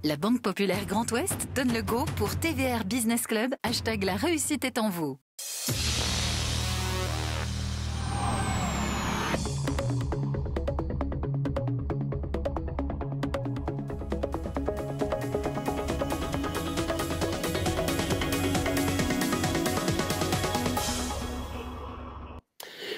La Banque Populaire Grand Ouest donne le go pour TVR Business Club, hashtag la réussite est en vous.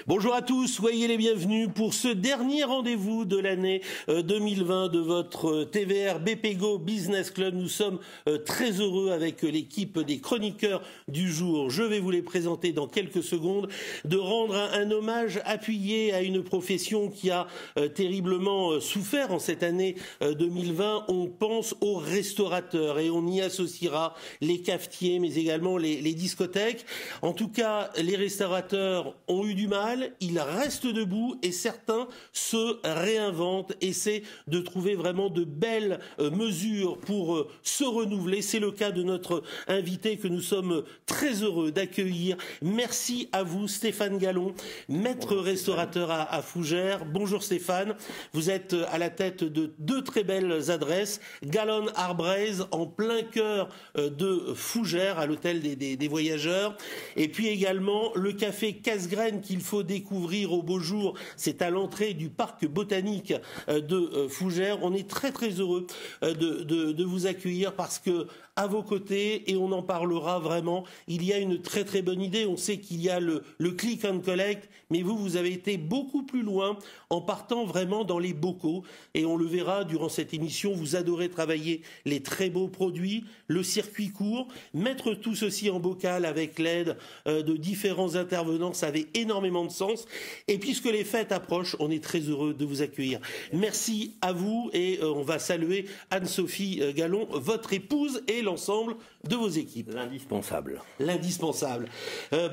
Bonjour à tous, soyez les bienvenus pour ce dernier rendez-vous de l'année 2020 de votre TVR BPGO Business Club. Nous sommes très heureux avec l'équipe des chroniqueurs du jour. Je vais vous les présenter dans quelques secondes, de rendre un hommage appuyé à une profession qui a terriblement souffert en cette année 2020. On pense aux restaurateurs et on y associera les cafetiers mais également les discothèques. En tout cas, les restaurateurs ont eu du mal. Ils restent debout et certains se réinventent, essaient de trouver vraiment de belles mesures pour se renouveler. C'est le cas de notre invité que nous sommes très heureux d'accueillir. Merci à vous Stéphane Gallon, maître restaurateur à Fougères. Bonjour Stéphane, vous êtes à la tête de deux très belles adresses. Gallon Arbraise en plein cœur de Fougères à l'hôtel des voyageurs. Et puis également le café Casse-Graine qu'il faut découvrir au beau jour, c'est à l'entrée du parc botanique de Fougères. On est très très heureux de vous accueillir parce que à vos côtés, et on en parlera vraiment, il y a une très très bonne idée. On sait qu'il y a le click and collect, mais vous avez été beaucoup plus loin en partant vraiment dans les bocaux, et on le verra durant cette émission. Vous adorez travailler les très beaux produits, le circuit court, mettre tout ceci en bocal avec l'aide de différents intervenants, ça avait énormément de sens. Et puisque les fêtes approchent, on est très heureux de vous accueillir. Merci à vous, et on va saluer Anne-Sophie Gallon, votre épouse, et l'ensemble de vos équipes. L'indispensable. L'indispensable.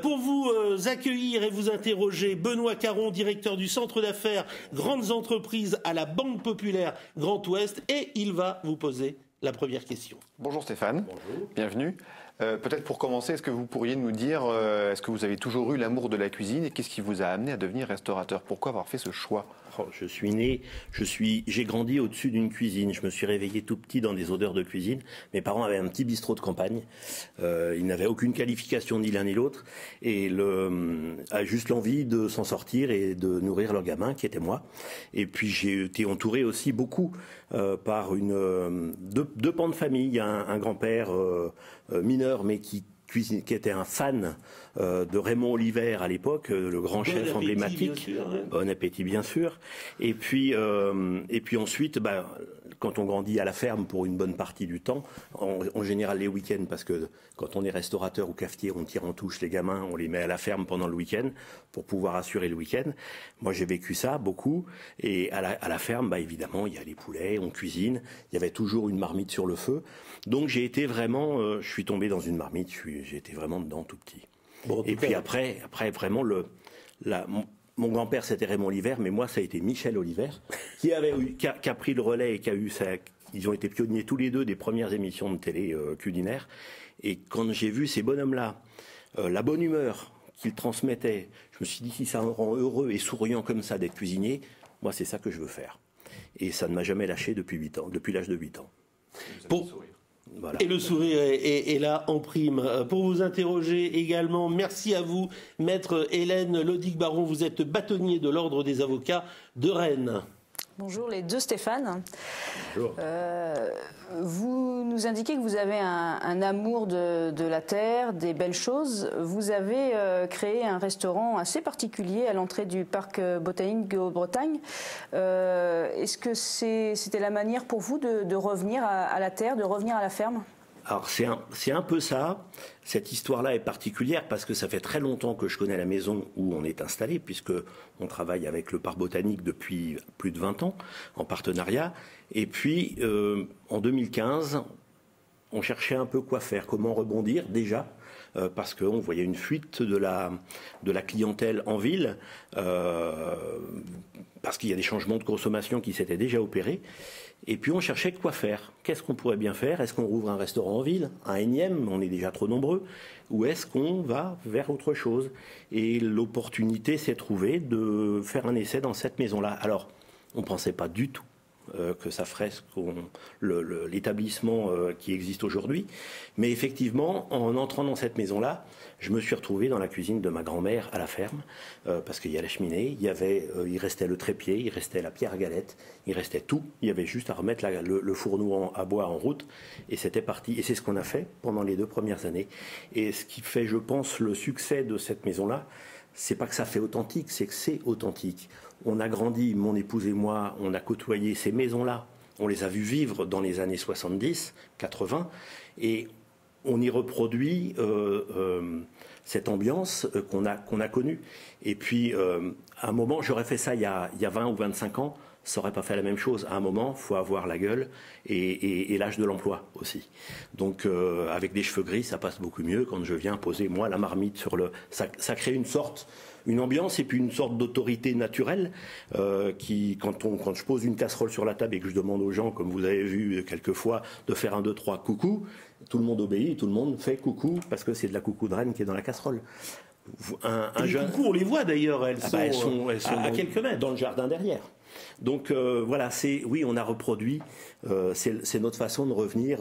Pour vous accueillir et vous interroger, Benoît Caron, directeur du centre d'affaires Grandes Entreprises à la Banque Populaire Grand Ouest, et il va vous poser la première question. Bonjour Stéphane. Bonjour. Bienvenue. Peut-être pour commencer, est-ce que vous pourriez nous dire, est-ce que vous avez toujours eu l'amour de la cuisine et qu'est-ce qui vous a amené à devenir restaurateur? Pourquoi avoir fait ce choix? Je suis né, j'ai grandi au-dessus d'une cuisine. Je me suis réveillé tout petit dans des odeurs de cuisine. Mes parents avaient un petit bistrot de campagne. Ils n'avaient aucune qualification ni l'un ni l'autre, et a juste l'envie de s'en sortir et de nourrir leur gamin, qui était moi. Et puis j'ai été entouré aussi beaucoup par deux pans de famille. Un grand-père mineur, mais qui était un fan de Raymond Oliver à l'époque, le grand chef emblématique. Bon appétit, bien sûr. Et puis ensuite, quand on grandit à la ferme pour une bonne partie du temps, en général les week-ends, parce que quand on est restaurateur ou cafetier, on tire en touche les gamins, on les met à la ferme pendant le week-end pour pouvoir assurer le week-end. Moi, j'ai vécu ça beaucoup. Et à la ferme, évidemment, il y a les poulets, on cuisine. Il y avait toujours une marmite sur le feu. Donc j'ai été vraiment, je suis tombé dans une marmite. J'ai été vraiment dedans tout petit. Bon, et puis après vraiment mon grand-père c'était Raymond Oliver, mais moi ça a été Michel Oliver qui a pris le relais et qui a eu ils ont été pionniers tous les deux des premières émissions de télé culinaires. Et quand j'ai vu ces bonhommes-là, la bonne humeur qu'ils transmettaient, je me suis dit, si ça me rend heureux et souriant comme ça d'être cuisinier, moi c'est ça que je veux faire. Et ça ne m'a jamais lâché depuis l'âge de 8 ans. Voilà. Et le sourire est là en prime. Pour vous interroger également, merci à vous, maître Hélène Lodic-Baron. Vous êtes bâtonnier de l'Ordre des avocats de Rennes. Bonjour les deux Stéphane. Bonjour. Vous nous indiquez que vous avez un amour de la terre, des belles choses. Vous avez créé un restaurant assez particulier à l'entrée du parc botanique de Bretagne. Est-ce que c'était la manière pour vous de revenir à la terre, de revenir à la ferme ? Alors c'est un peu ça. Cette histoire-là est particulière parce que ça fait très longtemps que je connais la maison où on est installé, puisque on travaille avec le parc botanique depuis plus de 20 ans en partenariat. Et puis en 2015, on cherchait un peu quoi faire, comment rebondir déjà, parce qu'on voyait une fuite de la clientèle en ville, parce qu'il y a des changements de consommation qui s'étaient déjà opérés. Et puis on cherchait quoi faire. Qu'est-ce qu'on pourrait bien faire? Est-ce qu'on rouvre un restaurant en ville, un énième, on est déjà trop nombreux, ou est-ce qu'on va vers autre chose? Et l'opportunité s'est trouvée de faire un essai dans cette maison-là. Alors, on ne pensait pas du tout que ça ferait l'établissement qui existe aujourd'hui. Mais effectivement, en entrant dans cette maison-là, je me suis retrouvé dans la cuisine de ma grand-mère à la ferme, parce qu'il y a la cheminée, il restait le trépied, il restait la pierre à galette, il restait tout. Il y avait juste à remettre le fourneau à bois en route, et c'était parti. Et c'est ce qu'on a fait pendant les 2 premières années. Et ce qui fait, je pense, le succès de cette maison-là, c'est pas que ça fait authentique, c'est que c'est authentique. On a grandi, mon épouse et moi, on a côtoyé ces maisons-là, on les a vues vivre dans les années 70, 80, et on y reproduit cette ambiance qu'on a connue. Et puis, à un moment, j'aurais fait ça il y a 20 ou 25 ans, ça n'aurait pas fait la même chose. À un moment, il faut avoir la gueule et l'âge de l'emploi aussi. Donc, avec des cheveux gris, ça passe beaucoup mieux quand je viens poser, moi, la marmite sur le... Ça crée une ambiance et puis une sorte d'autorité naturelle quand je pose une casserole sur la table et que je demande aux gens, comme vous avez vu quelquefois, de faire 1, 2, 3, coucou, tout le monde obéit, tout le monde fait coucou parce que c'est de la coucou de reine qui est dans la casserole. Les coucous, on les voit d'ailleurs, elles sont à quelques mètres. Dans le jardin derrière. Donc voilà, oui, on a reproduit, c'est notre façon de revenir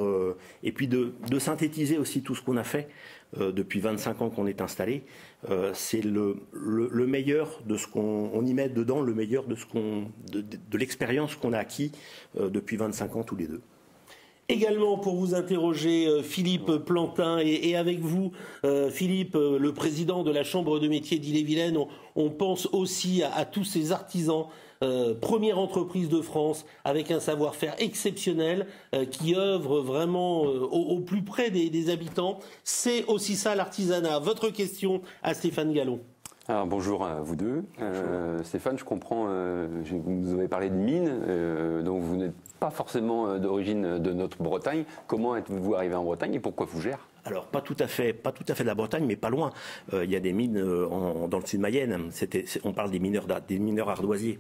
et puis de synthétiser aussi tout ce qu'on a fait depuis 25 ans qu'on est installé. C'est le meilleur de ce qu'on y met dedans, le meilleur de l'expérience qu'on a acquis depuis 25 ans tous les deux. Également pour vous interroger, Philippe Plantin, et avec vous, Philippe, le président de la Chambre de métiers d'Ille-et-Vilaine, on pense aussi à tous ces artisans, première entreprise de France, avec un savoir-faire exceptionnel, qui œuvre vraiment au plus près des habitants. C'est aussi ça l'artisanat. Votre question à Stéphane Gallon. Alors bonjour à vous deux. Stéphane, je comprends, vous avez parlé de mines, donc vous n'êtes pas forcément d'origine de notre Bretagne. Comment êtes-vous arrivé en Bretagne et pourquoi Fougères ? Alors pas tout à fait de la Bretagne, mais pas loin. Il y a des mines dans le sud Mayenne. On parle des mineurs ardoisiers.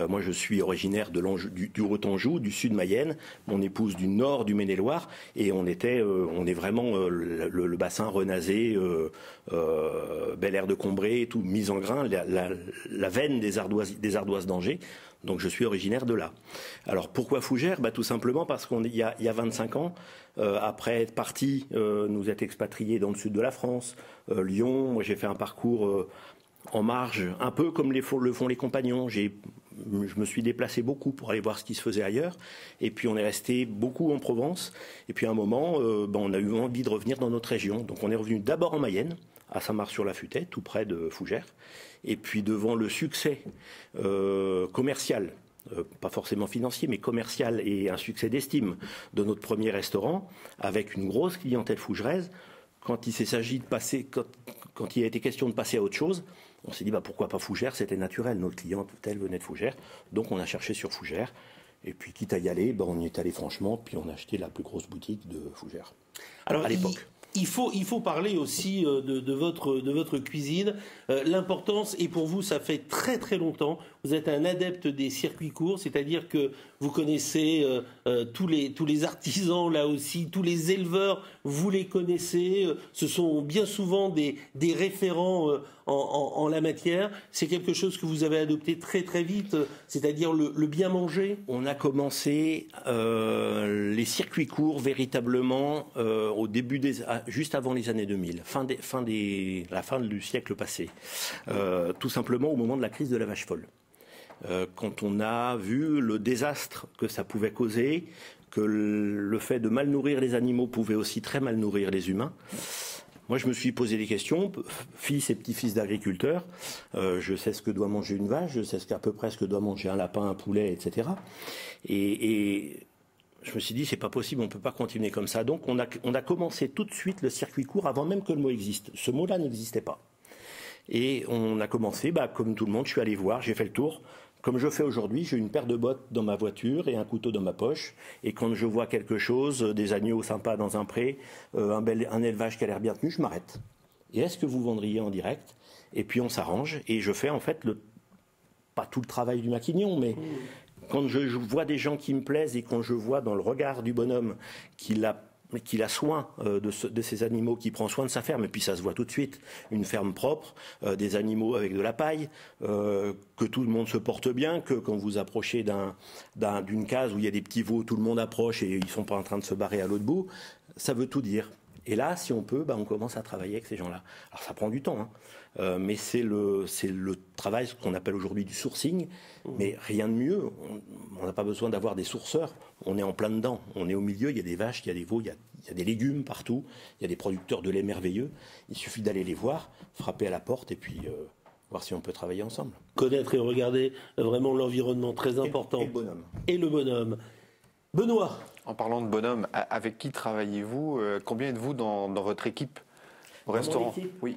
Moi, je suis originaire du Haut-Anjou, du sud Mayenne. Mon épouse du nord du Maine-et-Loire, et on est vraiment le bassin renasé, Bel Air de Combray, tout mis en grain, la veine des ardoises d'Angers. Donc je suis originaire de là. Alors pourquoi Fougères ? Tout simplement parce qu'il y a 25 ans, après être parti, nous être expatriés dans le sud de la France, Lyon. Moi j'ai fait un parcours en marge, un peu comme le font les compagnons. Je me suis déplacé beaucoup pour aller voir ce qui se faisait ailleurs. Et puis on est resté beaucoup en Provence. Et puis à un moment, on a eu envie de revenir dans notre région. Donc on est revenu d'abord en Mayenne, à Saint-Marc-sur-la-Futaie, tout près de Fougères. Et puis devant le succès commercial, pas forcément financier, mais commercial, et un succès d'estime de notre premier restaurant, avec une grosse clientèle fougeraise, quand il a été question de passer à autre chose, on s'est dit pourquoi pas Fougères, c'était naturel, notre clientèle venait de Fougères, donc on a cherché sur Fougères, et puis quitte à y aller, on y est allé franchement, puis on a acheté la plus grosse boutique de Fougères, à l'époque. Il faut parler aussi de votre cuisine. L'importance, et pour vous, ça fait très très longtemps, vous êtes un adepte des circuits courts, c'est-à-dire que vous connaissez tous les artisans là aussi, tous les éleveurs, vous les connaissez. Ce sont bien souvent des référents en la matière. C'est quelque chose que vous avez adopté très très vite, c'est-à-dire le bien manger. On a commencé les circuits courts véritablement au début juste avant les années 2000, la fin du siècle passé, tout simplement au moment de la crise de la vache folle. Quand on a vu le désastre que ça pouvait causer, que le fait de mal nourrir les animaux pouvait aussi très mal nourrir les humains. Moi, je me suis posé des questions, fils et petit-fils d'agriculteurs. Je sais ce que doit manger une vache, je sais à peu près ce que doit manger un lapin, un poulet, etc. Et je me suis dit, c'est pas possible, on peut pas continuer comme ça. Donc, on a commencé tout de suite le circuit court avant même que le mot existe. Ce mot-là n'existait pas. Et on a commencé, comme tout le monde, je suis allé voir, j'ai fait le tour. Comme je fais aujourd'hui, j'ai une paire de bottes dans ma voiture et un couteau dans ma poche. Et quand je vois quelque chose, des agneaux sympas dans un pré, un élevage qui a l'air bien tenu, je m'arrête. Et est-ce que vous vendriez en direct ? Et puis on s'arrange. Et je fais en fait pas tout le travail du maquignon, mais quand je vois des gens qui me plaisent et quand je vois dans le regard du bonhomme qu'il a qu'il a soin de ses animaux, qu'il prend soin de sa ferme, et puis ça se voit tout de suite, une ferme propre, des animaux avec de la paille, que tout le monde se porte bien, que quand vous approchez d'une case où il y a des petits veaux, tout le monde approche et ils ne sont pas en train de se barrer à l'autre bout, ça veut tout dire. Et là, si on peut, on commence à travailler avec ces gens-là. Alors ça prend du temps, hein. Mais c'est le travail, ce qu'on appelle aujourd'hui du sourcing, mais rien de mieux. On n'a pas besoin d'avoir des sourceurs, on est en plein dedans. On est au milieu, il y a des vaches, il y a des veaux, il y a des légumes partout, il y a des producteurs de lait merveilleux. Il suffit d'aller les voir, frapper à la porte et puis voir si on peut travailler ensemble. Connaître et regarder vraiment l'environnement, très important. Et le bonhomme. Et le bonhomme. Benoît. En parlant de bonhomme, avec qui travaillez-vous? Combien êtes-vous dans votre équipe au restaurant? Oui.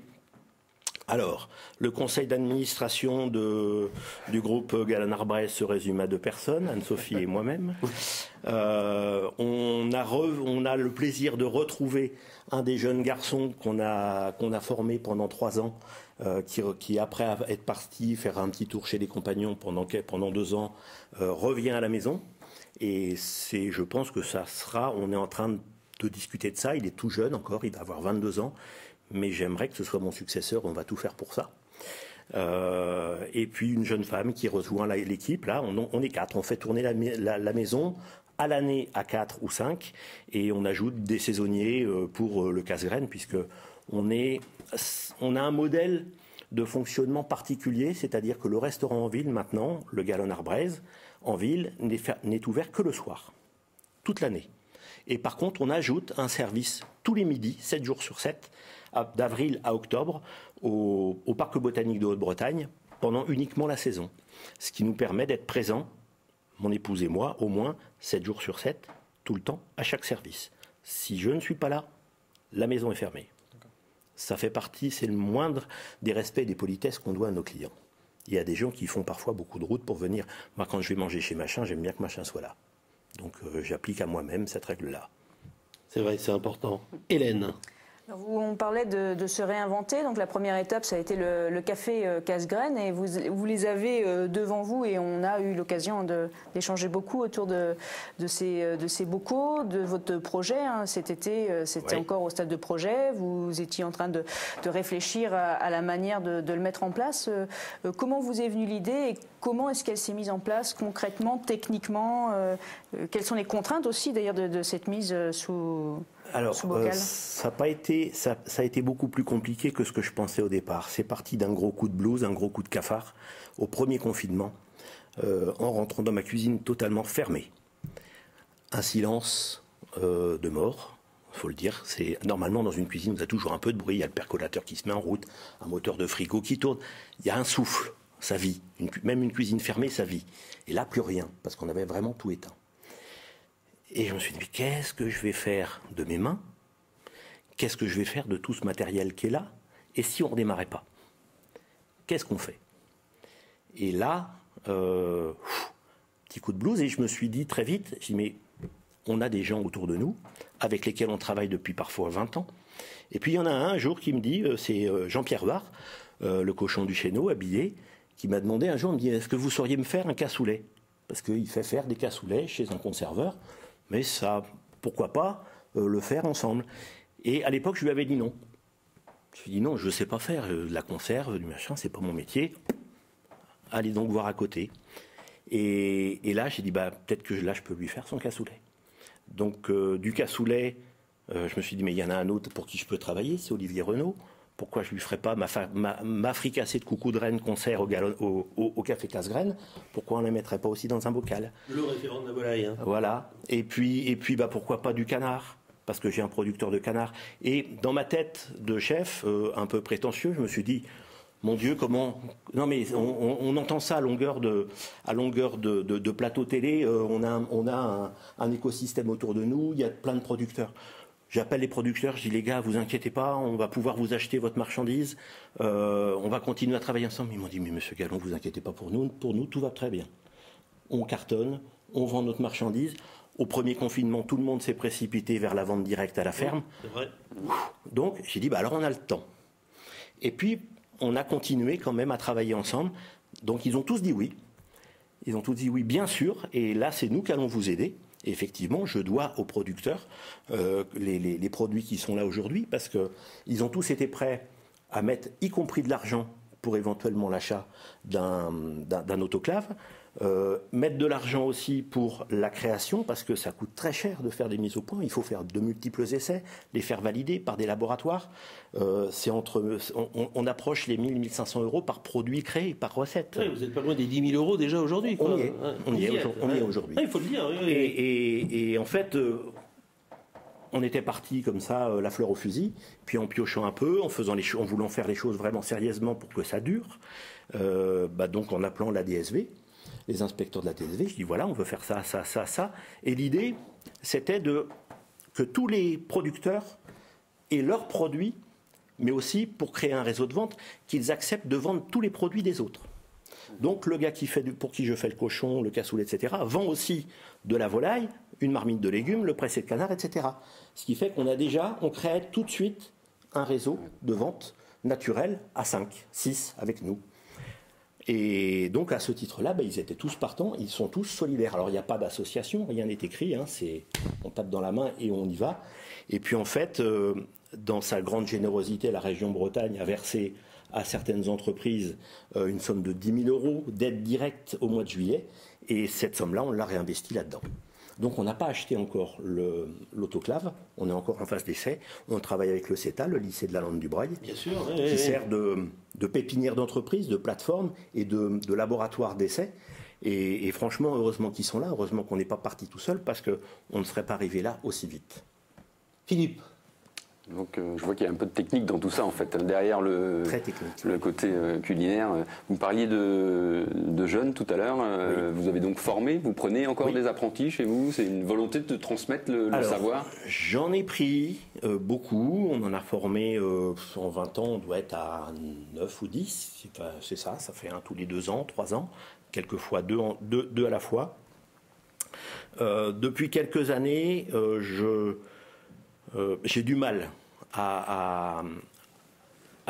Alors, le conseil d'administration du groupe Galland-Arbrez se résume à 2 personnes, Anne-Sophie et moi-même. On a le plaisir de retrouver un des jeunes garçons qu'on a formé pendant 3 ans, qui après être parti faire un petit tour chez les compagnons pendant 2 ans, revient à la maison. Et je pense que on est en train de discuter de ça, il est tout jeune encore, il va avoir 22 ans, mais j'aimerais que ce soit mon successeur, on va tout faire pour ça. Et puis une jeune femme qui rejoint l'équipe, là on est 4, on fait tourner la maison à l'année à 4 ou 5, et on ajoute des saisonniers pour le casse-graine, puisque on a un modèle de fonctionnement particulier, c'est-à-dire que le restaurant en ville maintenant, le Galland-Arbrez, en ville, n'est ouvert que le soir, toute l'année. Et par contre, on ajoute un service tous les midis, 7 jours sur 7, d'avril à octobre, au Parc botanique de Haute-Bretagne, pendant uniquement la saison. Ce qui nous permet d'être présents, mon épouse et moi, au moins 7 jours sur 7, tout le temps, à chaque service. Si je ne suis pas là, la maison est fermée. Ça fait partie, c'est le moindre des respects et des politesses qu'on doit à nos clients. Il y a des gens qui font parfois beaucoup de route pour venir. Moi, quand je vais manger chez machin, j'aime bien que machin soit là. Donc, j'applique à moi-même cette règle-là. C'est vrai, c'est important. Hélène. On parlait de se réinventer. Donc la première étape, ça a été le café casse-graine, et vous les avez devant vous, et on a eu l'occasion d'échanger beaucoup autour de ces bocaux, de votre projet. Cet été, c'était encore au stade de projet. Vous étiez en train de réfléchir à la manière de le mettre en place. Comment vous est venue l'idée et comment est-ce qu'elle s'est mise en place concrètement, techniquement? Quelles sont les contraintes aussi d'ailleurs de cette mise sous... Alors, ça a été beaucoup plus compliqué que ce que je pensais au départ. C'est parti d'un gros coup de blues, un gros coup de cafard, au premier confinement, en rentrant dans ma cuisine totalement fermée. Un silence de mort, il faut le dire. Normalement, dans une cuisine, vous avez toujours un peu de bruit, il y a le percolateur qui se met en route, un moteur de frigo qui tourne, il y a un souffle, ça vit. Même une cuisine fermée, ça vit. Et là, plus rien, parce qu'on avait vraiment tout éteint. Et je me suis dit, mais qu'est-ce que je vais faire de mes mains? Qu'est-ce que je vais faire de tout ce matériel qui est là? Et si on ne redémarrait pas? Qu'est-ce qu'on fait? Et là, petit coup de blues, et je me suis dit très vite, je dis, mais on a des gens autour de nous, avec lesquels on travaille depuis parfois 20 ans. Et puis il y en a un jour qui me dit, c'est Jean-Pierre Barre, le cochon du Chéneau, habillé, qui m'a demandé un jour, il me dit, est-ce que vous sauriez me faire un cassoulet? Parce qu'il fait faire des cassoulets chez un conserveur. Mais ça, pourquoi pas le faire ensemble? Et à l'époque, je lui avais dit non. Je lui ai dit non, je ne sais pas faire de la conserve, du machin, c'est pas mon métier. Allez donc voir à côté. Et là, j'ai dit, peut-être que là, je peux lui faire son cassoulet. Donc, du cassoulet, je me suis dit, mais il y en a un autre pour qui je peux travailler, c'est Olivier Renaud. Pourquoi je ne lui ferais pas ma fricassée de coucou de reine qu'on sert au café casse-graine? Pourquoi on ne la mettrait pas aussi dans un bocal? Le référent de la volaille. Hein. Voilà. Et puis pourquoi pas du canard? Parce que j'ai un producteur de canard. Et dans ma tête de chef, un peu prétentieux, je me suis dit, mon Dieu, comment... Non mais on entend ça à longueur de plateau télé. On a un écosystème autour de nous, il y a plein de producteurs. J'appelle les producteurs, je dis les gars, vous inquiétez pas, on va pouvoir vous acheter votre marchandise, on va continuer à travailler ensemble. Ils m'ont dit, mais monsieur Gallon, vous inquiétez pas pour nous tout va très bien. On cartonne, on vend notre marchandise. Au premier confinement, tout le monde s'est précipité vers la vente directe à la ferme. C'est vrai. Donc j'ai dit, alors on a le temps. Et puis on a continué quand même à travailler ensemble. Donc ils ont tous dit oui. Ils ont tous dit oui, bien sûr, et là c'est nous qui allons vous aider. Et effectivement, je dois aux producteurs les produits qui sont là aujourd'hui, parce qu'ils ont tous été prêts à mettre, y compris de l'argent, pour éventuellement l'achat d'un autoclave, mettre de l'argent aussi pour la création, parce que ça coûte très cher de faire des mises au point. Il faut faire de multiples essais, les faire valider par des laboratoires. On approche les 1 000 1 500 euros par produit créé, par recette. Oui, vous n'êtes pas loin des 10 000 euros déjà aujourd'hui. On y est aujourd'hui. Il faut le dire. Oui. Et en fait, on était parti comme ça, la fleur au fusil, puis en piochant un peu, en voulant faire les choses vraiment sérieusement pour que ça dure. Donc en appelant la DSV, les inspecteurs de la DSV, je dis voilà, on veut faire ça, ça, ça, ça. Et l'idée, c'était que tous les producteurs aient leurs produits, mais aussi pour créer un réseau de vente, qu'ils acceptent de vendre tous les produits des autres. Donc le gars pour qui je fais le cochon, le cassoulet, etc., vend aussi de la volaille, une marmite de légumes, le pressé de canard, etc. Ce qui fait on crée tout de suite un réseau de vente naturel à 5, 6 avec nous. Et donc à ce titre-là, ils étaient tous partants, ils sont tous solidaires. Alors il n'y a pas d'association, rien n'est écrit, on tape dans la main et on y va. Et puis en fait, dans sa grande générosité, la région Bretagne a versé à certaines entreprises une somme de 10 000 euros d'aide directe au mois de juillet. Et cette somme-là, on l'a réinvestie là-dedans. Donc on n'a pas acheté encore l'autoclave, on est encore en phase d'essai. On travaille avec le CETA, le lycée de la Lande du Breuil, bien sûr, qui sert de pépinière d'entreprise, de plateforme et de laboratoire d'essai. Et franchement, heureusement qu'ils sont là, heureusement qu'on n'est pas parti tout seul, parce qu'on ne serait pas arrivé là aussi vite. Philippe. Donc je vois qu'il y a un peu de technique dans tout ça en fait, derrière le côté culinaire. Vous parliez de jeunes tout à l'heure, oui. Vous avez donc formé, vous prenez encore des apprentis chez vous, c'est une volonté de transmettre le savoir? J'en ai pris beaucoup, on en a formé en 20 ans, on doit être à 9 ou 10, c'est ça fait un tous les 2 ans, 3 ans, quelquefois deux à la fois. Depuis quelques années, j'ai du mal à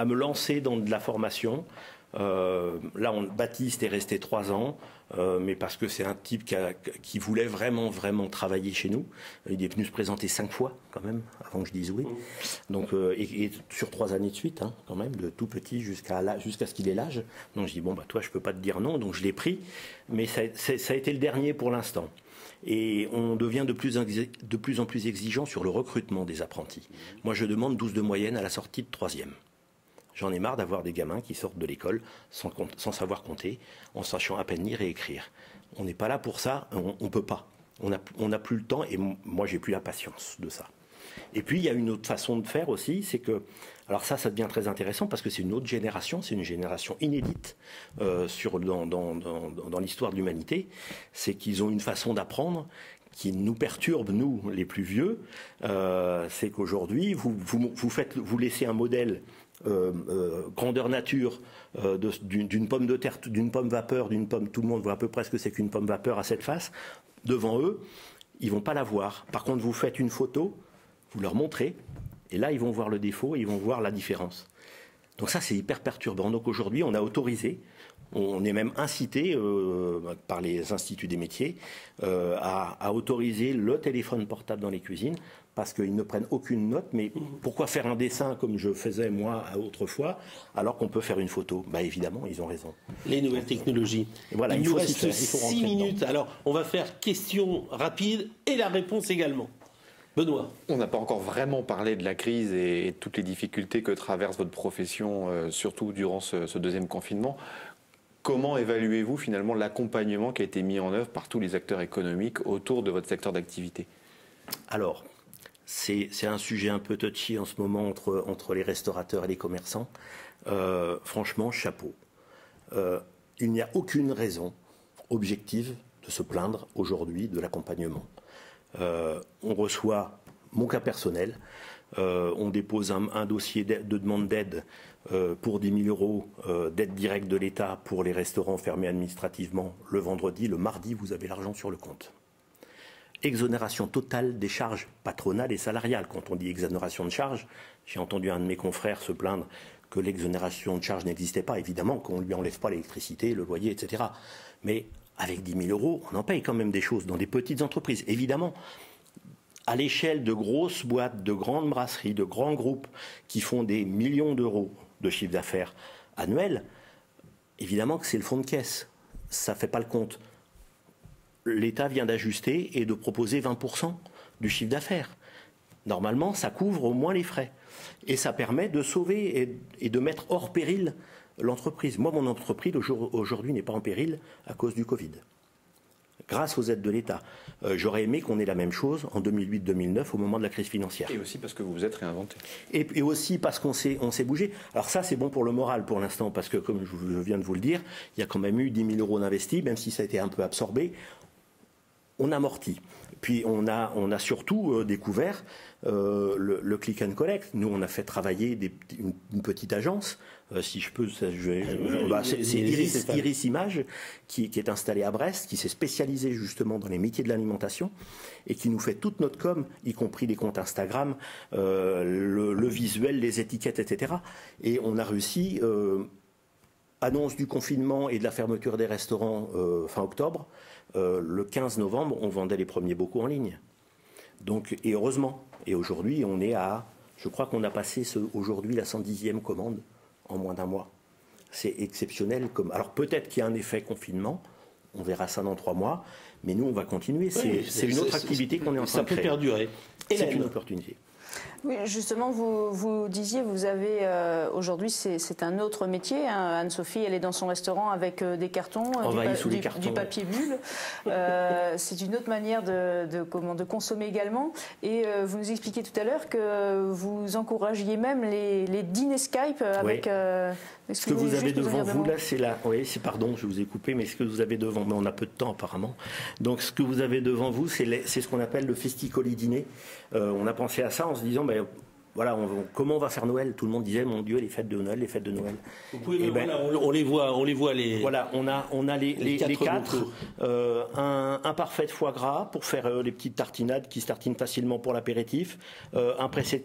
me lancer dans de la formation. Là, Baptiste est resté 3 ans, mais parce que c'est un type qui voulait vraiment travailler chez nous. Il est venu se présenter 5 fois, quand même, avant que je dise oui. Donc, et sur 3 années de suite, quand même, de tout petit jusqu'à ce qu'il ait l'âge. Donc, je dis, toi, je peux pas te dire non, donc je l'ai pris. Mais ça a été le dernier pour l'instant. Et on devient de plus en plus exigeant sur le recrutement des apprentis. Moi, je demande 12 de moyenne à la sortie de 3e. J'en ai marre d'avoir des gamins qui sortent de l'école sans savoir compter, en sachant à peine lire et écrire. On n'est pas là pour ça, on ne peut pas. On n'a plus le temps et moi, j'ai plus la patience de ça. Et puis, il y a une autre façon de faire aussi, c'est que... Alors ça devient très intéressant parce que c'est une autre génération, c'est une génération inédite dans l'histoire de l'humanité. C'est qu'ils ont une façon d'apprendre qui nous perturbe, nous, les plus vieux. C'est qu'aujourd'hui, vous laissez un modèle grandeur nature d'une pomme de terre, d'une pomme vapeur, d'une pomme, tout le monde voit à peu près ce que c'est qu'une pomme vapeur à cette face. Devant eux, ils vont pas la voir. Par contre, vous faites une photo, vous leur montrez, et là, ils vont voir le défaut et ils vont voir la différence. Donc ça, c'est hyper perturbant. Donc aujourd'hui, on a autorisé, on est même incité par les instituts des métiers à autoriser le téléphone portable dans les cuisines parce qu'ils ne prennent aucune note. Mais pourquoi faire un dessin comme je faisais moi autrefois alors qu'on peut faire une photo? Évidemment, ils ont raison. Les nouvelles technologies. Et voilà, il nous reste 6 minutes. Dedans. Alors, on va faire question rapide et la réponse également. Benoît. On n'a pas encore vraiment parlé de la crise et toutes les difficultés que traverse votre profession, surtout durant ce deuxième confinement. Comment évaluez-vous finalement l'accompagnement qui a été mis en œuvre par tous les acteurs économiques autour de votre secteur d'activité? Alors, c'est un sujet un peu touchy en ce moment entre les restaurateurs et les commerçants. Franchement, chapeau. Il n'y a aucune raison objective de se plaindre aujourd'hui de l'accompagnement. On reçoit mon cas personnel, on dépose un dossier de demande d'aide pour 10 000 euros d'aide directe de l'État pour les restaurants fermés administrativement le vendredi. Le mardi, vous avez l'argent sur le compte. Exonération totale des charges patronales et salariales. Quand on dit exonération de charges, j'ai entendu un de mes confrères se plaindre que l'exonération de charges n'existait pas. Évidemment qu'on ne lui enlève pas l'électricité, le loyer, etc. Mais avec 10 000 euros, on en paye quand même des choses dans des petites entreprises. Évidemment, à l'échelle de grosses boîtes, de grandes brasseries, de grands groupes qui font des millions d'euros de chiffre d'affaires annuel, évidemment que c'est le fonds de caisse. Ça ne fait pas le compte. L'État vient d'ajuster et de proposer 20% du chiffre d'affaires. Normalement, ça couvre au moins les frais. Et ça permet de sauver et de mettre hors péril l'entreprise. Moi, mon entreprise, aujourd'hui, n'est pas en péril à cause du Covid. Grâce aux aides de l'État. J'aurais aimé qu'on ait la même chose en 2008-2009, au moment de la crise financière. Et aussi parce que vous vous êtes réinventé. Et aussi parce qu'on s'est bougé. Alors ça, c'est bon pour le moral pour l'instant, parce que, comme je viens de vous le dire, il y a quand même eu 10 000 euros d'investis, même si ça a été un peu absorbé. On amortit. Puis on a surtout découvert le click and collect. Nous, on a fait travailler une petite agence, si je peux. C'est Iris Image qui est installée à Brest, qui s'est spécialisée justement dans les métiers de l'alimentation et qui nous fait toute notre com, y compris les comptes Instagram, le visuel, les étiquettes, etc. Et on a réussi. Annonce du confinement et de la fermeture des restaurants fin octobre. Le 15 novembre, on vendait les premiers bocaux en ligne. Donc, et heureusement. Et aujourd'hui, on est à... Je crois qu'on a passé aujourd'hui la 110e commande en moins d'un mois. C'est exceptionnel. Alors peut-être qu'il y a un effet confinement. On verra ça dans 3 mois. Mais nous, on va continuer. C'est une autre activité qu'on est en train de créer. Ça peut perdurer. C'est une opportunité. Oui, justement, vous disiez, vous avez aujourd'hui, c'est un autre métier. Hein. Anne-Sophie, elle est dans son restaurant avec des cartons, du papier bulle. C'est une autre manière de consommer également. Et vous nous expliquiez tout à l'heure que vous encouragiez même les dîners Skype avec. Ce que vous avez devant vous là, c'est là. Oui, pardon, je vous ai coupé, mais ce que vous avez devant, mais on a peu de temps apparemment. Donc ce que vous avez devant vous, c'est ce qu'on appelle le festicoli dîner. On a pensé à ça en se disant, ben voilà, comment on va faire Noël? Tout le monde disait, mon Dieu, les fêtes de Noël, les fêtes de Noël. Vous pouvez, voilà, on les voit les. Voilà, on a les quatre. Un parfait de foie gras pour faire les petites tartinades qui se tartinent facilement pour l'apéritif. Un pressé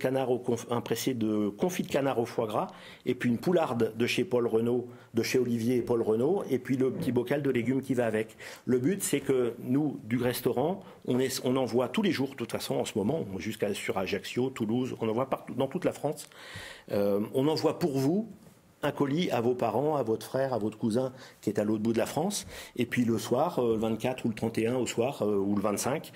de confit de canard au foie gras. Et puis une poularde de chez Paul Renaud, de chez Olivier et Paul Renaud. Et puis le petit bocal de légumes qui va avec. Le but, c'est que nous, du restaurant, on envoie tous les jours, de toute façon, en ce moment, sur Ajaccio, Toulouse, on envoie partout, dans toute la France. On envoie pour vous un colis à vos parents, à votre frère, à votre cousin qui est à l'autre bout de la France. Et puis le soir, le 24 ou le 31 au soir, ou le 25,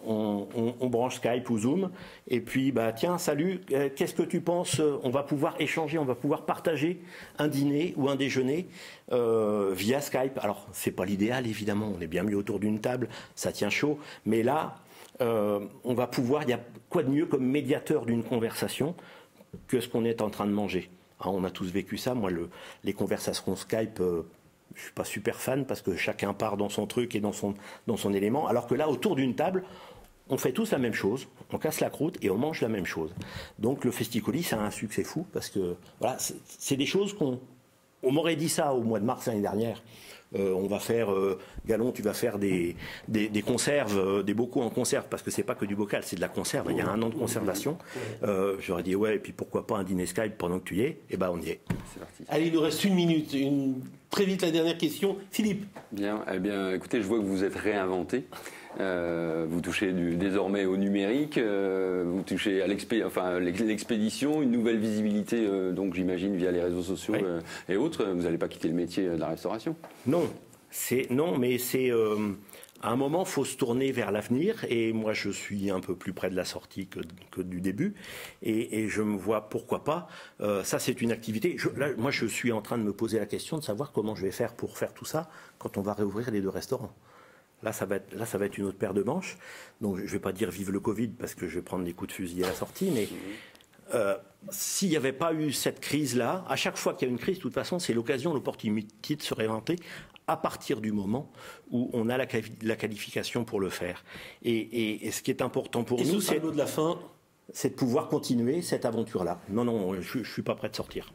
on branche Skype ou Zoom. Et puis, tiens, salut, qu'est-ce que tu penses? On va pouvoir échanger, on va pouvoir partager un dîner ou un déjeuner via Skype. Alors, c'est pas l'idéal, évidemment. On est bien mieux autour d'une table, ça tient chaud. Mais là, on va pouvoir, il y a quoi de mieux comme médiateur d'une conversation que ce qu'on est en train de manger. On a tous vécu ça. Moi, les conversations Skype, je suis pas super fan parce que chacun part dans son truc et dans son élément. Alors que là, autour d'une table, on fait tous la même chose, on casse la croûte et on mange la même chose. Donc le festicoli, ça a un succès fou parce que voilà, c'est des choses on m'aurait dit ça au mois de mars l'année dernière. On va faire, Galon, tu vas faire des conserves, des bocaux en conserve, parce que c'est pas que du bocal, c'est de la conserve, il y a 1 an de conservation. J'aurais dit, ouais, et puis pourquoi pas un dîner Skype pendant que tu y es? Et on y est. C'est parti. Allez, il nous reste 1 minute. Très vite, la dernière question. Philippe. Bien, écoutez, je vois que vous êtes réinventé. Vous touchez désormais au numérique, vous touchez à l'expédition, une nouvelle visibilité, donc j'imagine via les réseaux sociaux et autres. Vous n'allez pas quitter le métier de la restauration? Non, mais c'est à un moment, il faut se tourner vers l'avenir. Et moi, je suis un peu plus près de la sortie que du début. Et je me vois, pourquoi pas. Ça, c'est une activité. Moi, je suis en train de me poser la question de savoir comment je vais faire pour faire tout ça quand on va réouvrir les 2 restaurants. Là, ça va être une autre paire de manches. Donc, je ne vais pas dire vive le Covid parce que je vais prendre des coups de fusil à la sortie. Mais s'il n'y avait pas eu cette crise-là, à chaque fois qu'il y a une crise, de toute façon, c'est l'occasion, l'opportunité de se réinventer à partir du moment où on a la qualification pour le faire. Et ce qui est important pour nous, c'est de la fin, c'est de pouvoir continuer cette aventure-là. Non, je ne suis pas prêt de sortir.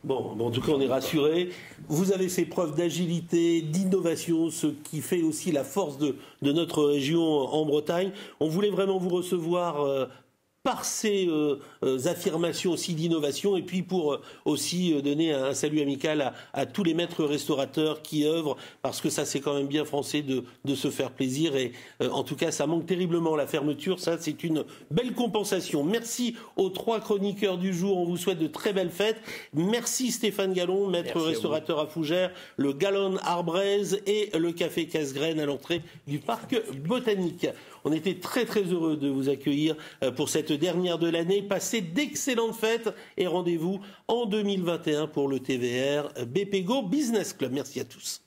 Bon, en tout cas, on est rassurés. Vous avez fait preuve d'agilité, d'innovation, ce qui fait aussi la force de notre région en Bretagne. On voulait vraiment vous recevoir par ces affirmations aussi d'innovation, et puis pour aussi donner un salut amical à tous les maîtres restaurateurs qui œuvrent, parce que ça c'est quand même bien français de se faire plaisir, et en tout cas ça manque terriblement la fermeture, ça c'est une belle compensation. Merci aux 3 chroniqueurs du jour, on vous souhaite de très belles fêtes. Merci Stéphane Gallon, maître restaurateur à Fougères, le Gallon Arbraise et le Café Casse-Graine à l'entrée du parc botanique. On était très très heureux de vous accueillir pour cette dernière de l'année. Passez d'excellentes fêtes et rendez-vous en 2021 pour le TVR BPGO Business Club. Merci à tous.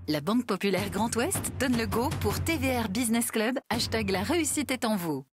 La Banque Populaire Grand Ouest donne le go pour TVR Business Club. #la réussite est en vous.